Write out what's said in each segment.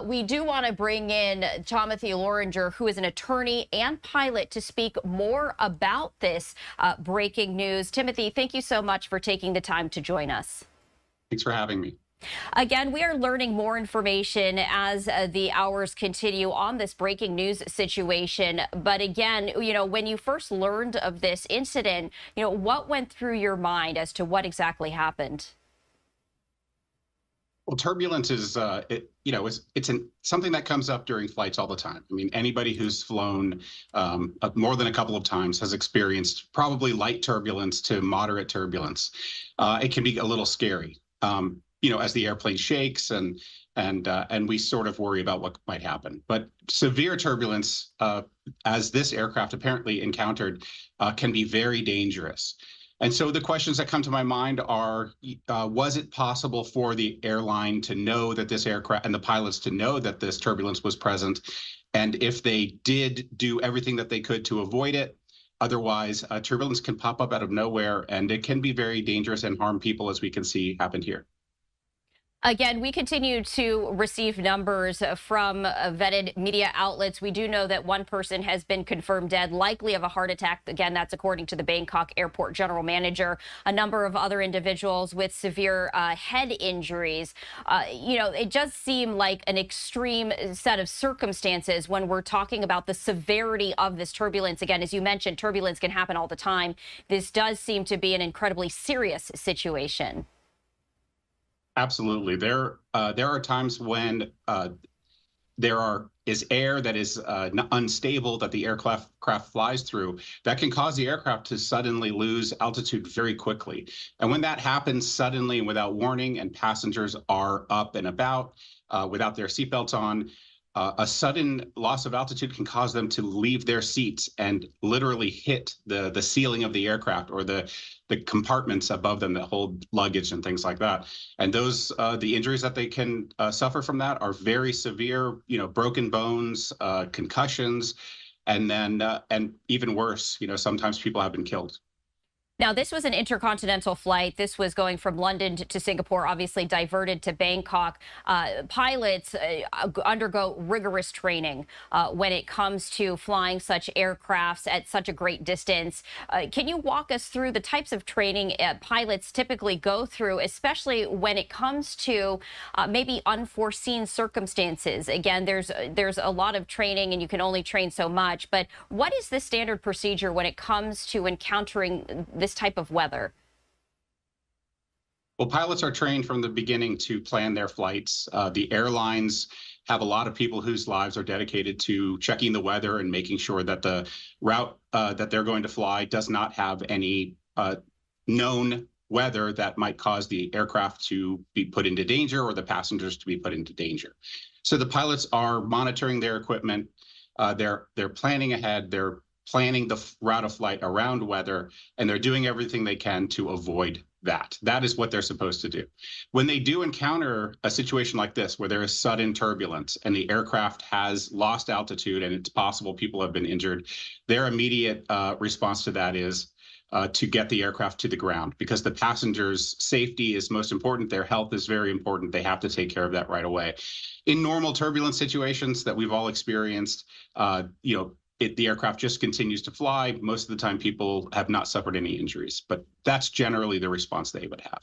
We do want to bring in Timothy Loringer, who is an attorney and pilot, to speak more about this breaking news. Timothy, thank you so much for taking the time to join us. Thanks for having me. Again, we are learning more information as the hours continue on this breaking news situation. But again, when you first learned of this incident, what went through your mind as to what exactly happened? Well, turbulence is, something that comes up during flights all the time. I mean, anybody who's flown more than a couple of times has experienced probably light turbulence to moderate turbulence. It can be a little scary, as the airplane shakes and we sort of worry about what might happen. But severe turbulence, as this aircraft apparently encountered, can be very dangerous. And so the questions that come to my mind are, was it possible for the airline to know that this aircraft and the pilots to know that this turbulence was present? And if they did do everything that they could to avoid it, otherwise turbulence can pop up out of nowhere and it can be very dangerous and harm people, as we can see happened here. Again, we continue to receive numbers from vetted media outlets. We do know that one person has been confirmed dead, likely of a heart attack. Again, that's according to the Bangkok Airport General Manager. A number of other individuals with severe head injuries. It does seem like an extreme set of circumstances when we're talking about the severity of this turbulence. Again, as you mentioned, turbulence can happen all the time. This does seem to be an incredibly serious situation. Absolutely. There are times when there is air that is unstable that the aircraft flies through that can cause the aircraft to suddenly lose altitude very quickly. And when that happens suddenly and without warning, and passengers are up and about without their seatbelts on, a sudden loss of altitude can cause them to leave their seats and literally hit the ceiling of the aircraft or the compartments above them that hold luggage and things like that. And those the injuries that they can suffer from that are very severe, broken bones, concussions, and then and even worse, sometimes people have been killed. Now, this was an intercontinental flight. This was going from London to Singapore, obviously diverted to Bangkok. Pilots undergo rigorous training when it comes to flying such aircrafts at such a great distance. Can you walk us through the types of training pilots typically go through, especially when it comes to maybe unforeseen circumstances? Again, there's a lot of training and you can only train so much. But what is the standard procedure when it comes to encountering this type of weather? Well, pilots are trained from the beginning to plan their flights. The airlines have a lot of people whose lives are dedicated to checking the weather and making sure that the route that they're going to fly does not have any known weather that might cause the aircraft to be put into danger or the passengers to be put into danger. So the pilots are monitoring their equipment. They're planning ahead. They're planning the route of flight around weather, and they're doing everything they can to avoid that. That is what they're supposed to do. When they do encounter a situation like this, where there is sudden turbulence and the aircraft has lost altitude and it's possible people have been injured, their immediate response to that is to get the aircraft to the ground, because the passengers' safety is most important. Their health is very important. They have to take care of that right away. In normal turbulence situations that we've all experienced, the aircraft just continues to fly. Most of the time, people have not suffered any injuries, but that's generally the response they would have.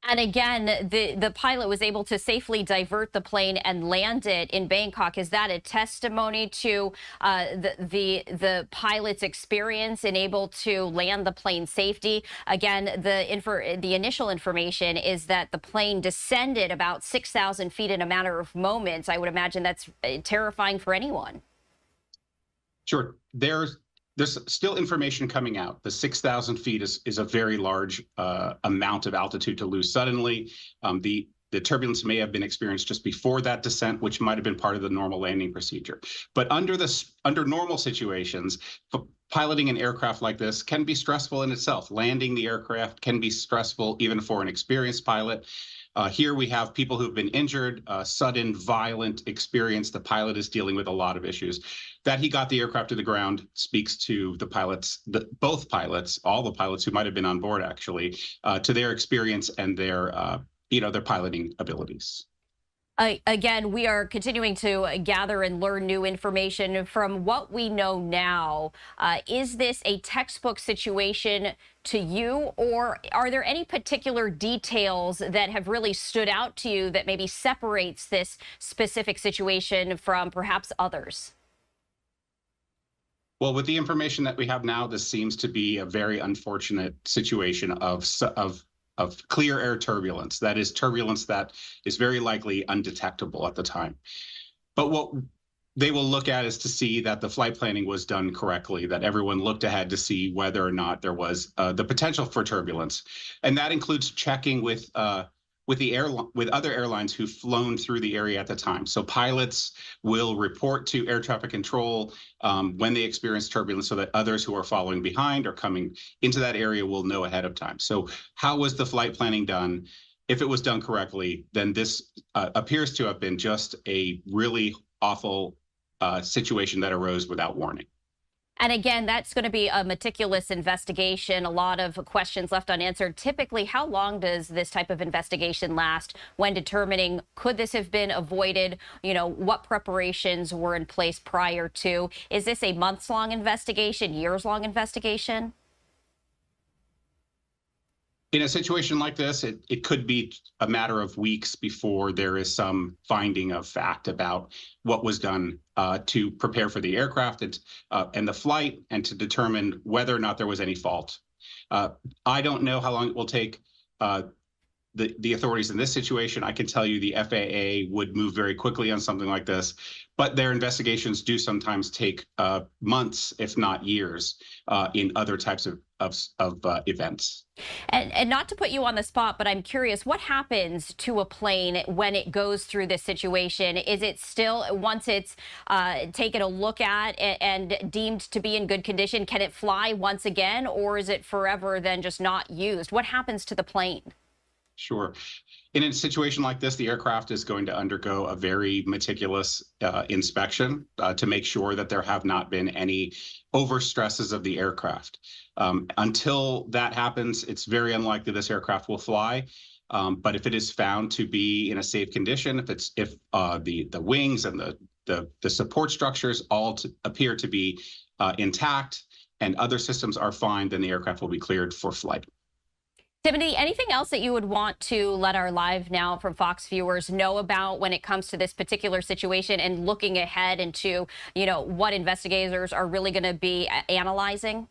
And again, the pilot was able to safely divert the plane and land it in Bangkok. Is that a testimony to the pilot's experience and able to land the plane safety? Again, the initial information is that the plane descended about 6,000 feet in a matter of moments. I would imagine that's terrifying for anyone. Sure. There's still information coming out. The 6,000 feet is a very large amount of altitude to lose suddenly. The turbulence may have been experienced just before that descent, which might have been part of the normal landing procedure. But under normal situations, piloting an aircraft like this can be stressful in itself. Landing the aircraft can be stressful even for an experienced pilot. Here we have people who've been injured, sudden, violent experience. The pilot is dealing with a lot of issues. That he got the aircraft to the ground speaks to the pilots, both pilots, all the pilots who might have been on board actually, to their experience and their piloting abilities. Again, we are continuing to gather and learn new information. From what we know now, is this a textbook situation to you, or are there any particular details that have really stood out to you that maybe separates this specific situation from perhaps others? Well, with the information that we have now, this seems to be a very unfortunate situation of clear air turbulence. That is turbulence that is very likely undetectable at the time. But what they will look at is to see that the flight planning was done correctly, that everyone looked ahead to see whether or not there was the potential for turbulence, and that includes checking with other airlines who've flown through the area at the time. So pilots will report to air traffic control when they experience turbulence, so that others who are following behind or coming into that area will know ahead of time. So how was the flight planning done? If it was done correctly, then this appears to have been just a really awful situation that arose without warning. And again, that's going to be a meticulous investigation, a lot of questions left unanswered. Typically, how long does this type of investigation last when determining could this have been avoided? What preparations were in place prior to? Is this a months-long investigation, years-long investigation? In a situation like this, it could be a matter of weeks before there is some finding of fact about what was done to prepare for the aircraft and the flight, and to determine whether or not there was any fault. I don't know how long it will take the authorities in this situation. I can tell you the FAA would move very quickly on something like this, but their investigations do sometimes take months, if not years, in other types of events. And not to put you on the spot, but I'm curious, what happens to a plane when it goes through this situation? Is it still, once it's taken a look at and deemed to be in good condition, can it fly once again, or is it forever then just not used? What happens to the plane? Sure. In a situation like this, the aircraft is going to undergo a very meticulous inspection to make sure that there have not been any overstresses of the aircraft. Until that happens, it's very unlikely this aircraft will fly. But if it is found to be in a safe condition, if the wings and the support structures all appear to be intact and other systems are fine, then the aircraft will be cleared for flight. Timothy, anything else that you would want to let our Live Now from Fox viewers know about when it comes to this particular situation and looking ahead into, what investigators are really going to be analyzing?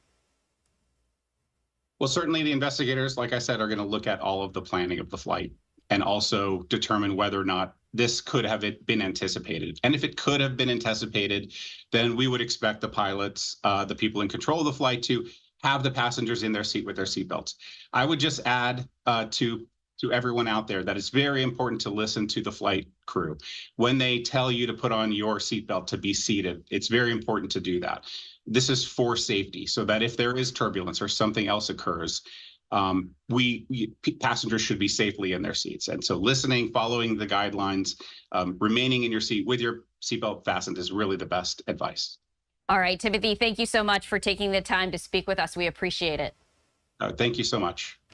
Well, certainly the investigators, like I said, are going to look at all of the planning of the flight and also determine whether or not this could have been anticipated. And if it could have been anticipated, then we would expect the pilots, the people in control of the flight, to have the passengers in their seat with their seatbelts. I would just add to everyone out there that it's very important to listen to the flight crew. When they tell you to put on your seatbelt to be seated, it's very important to do that. This is for safety, so that if there is turbulence or something else occurs, passengers should be safely in their seats. And so listening, following the guidelines, remaining in your seat with your seatbelt fastened is really the best advice. All right, Timothy, thank you so much for taking the time to speak with us. We appreciate it. Thank you so much.